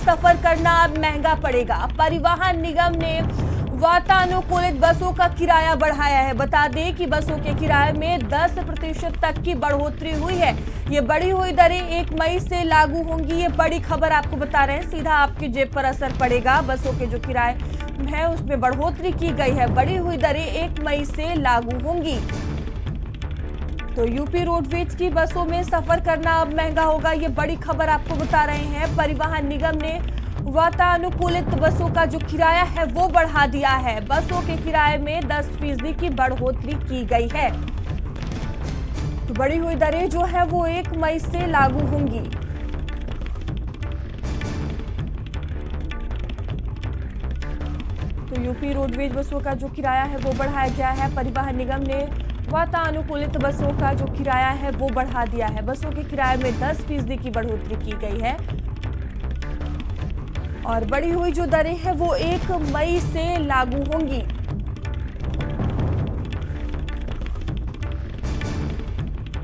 सफर करना अब महंगा पड़ेगा। परिवहन निगम ने वातानुकूलित बसों का किराया बढ़ाया है। बता दें कि बसों के किराए में 10% तक की बढ़ोतरी हुई है। ये बढ़ी हुई दरें 1 मई से लागू होंगी। ये बड़ी खबर आपको बता रहे हैं, सीधा आपकी जेब पर असर पड़ेगा। बसों के जो किराए है उसमें बढ़ोतरी की गई है। बढ़ी हुई दरें 1 मई से लागू होंगी। तो यूपी रोडवेज की बसों में सफर करना अब महंगा होगा। ये बड़ी खबर आपको बता रहे हैं। परिवहन निगम ने वातानुकूलित बसों का जो किराया है वो बढ़ा दिया है। बसों के किराए में 10% की बढ़ोतरी की गई है। तो बढ़ी हुई दरें जो है वो 1 मई से लागू होंगी। तो यूपी रोडवेज बसों का जो किराया है वो बढ़ाया गया है। परिवहन निगम ने वातानुकूलित बसों का जो किराया है वो बढ़ा दिया है। बसों के किराए में 10% की बढ़ोतरी की गई है और बढ़ी हुई जो दरें हैं वो 1 मई से लागू होंगी।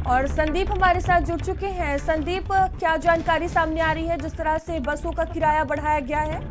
और संदीप हमारे साथ जुड़ चुके हैं। संदीप, क्या जानकारी सामने आ रही है जिस तरह से बसों का किराया बढ़ाया गया है?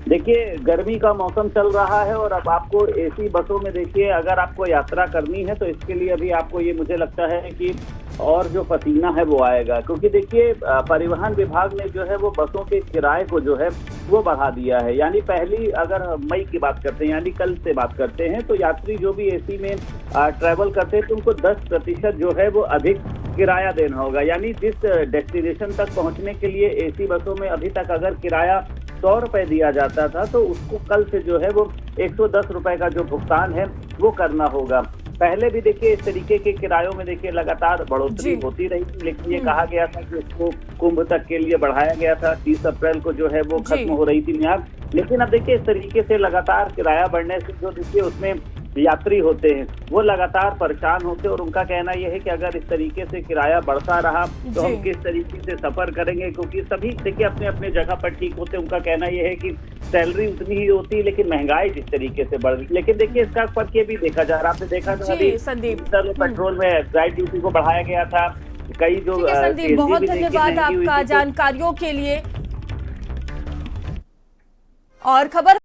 देखिए, गर्मी का मौसम चल रहा है और अब आपको एसी बसों में देखिए अगर आपको यात्रा करनी है तो इसके लिए अभी आपको ये मुझे लगता है कि और जो पसीना है वो आएगा, क्योंकि देखिए परिवहन विभाग ने जो है वो बसों के किराए को जो है वो बढ़ा दिया है। यानी पहली अगर मई की बात करते हैं, यानी कल से बात करते हैं, तो यात्री जो भी एसी में ट्रैवल करते हैं तो उनको 10% जो है वो अधिक किराया देना होगा। यानी जिस डेस्टिनेशन तक पहुंचने के लिए एसी बसों में अभी तक अगर किराया 100 रुपए दिया जाता था तो उसको कल से जो है वो 110 रुपए का जो भुगतान है वो करना होगा। पहले भी देखिए इस तरीके के किरायों में देखिए लगातार बढ़ोतरी होती रही थी, लेकिन ये कहा गया था कि उसको कुंभ तक के लिए बढ़ाया गया था। 30 अप्रैल को जो है वो खत्म हो रही थी मियाद। लेकिन अब देखिए इस तरीके से लगातार किराया बढ़ने से जो देखिए उसमें यात्री होते हैं वो लगातार परेशान होते हैं और उनका कहना यह है कि अगर इस तरीके से किराया बढ़ता रहा तो हम किस तरीके से सफर करेंगे, क्योंकि सभी देखिए अपने अपने जगह पर ठीक होते हैं। उनका कहना यह है कि सैलरी उतनी ही होती है लेकिन महंगाई जिस तरीके से बढ़ रही। लेकिन देखिए इसका फर्क ये भी देखा जा रहा, आपने देखा था अभी पेट्रोल में एक्साइज ड्यूटी को बढ़ाया गया था। कई जो संदीप, बहुत धन्यवाद आपका जानकारियों के लिए। और खबर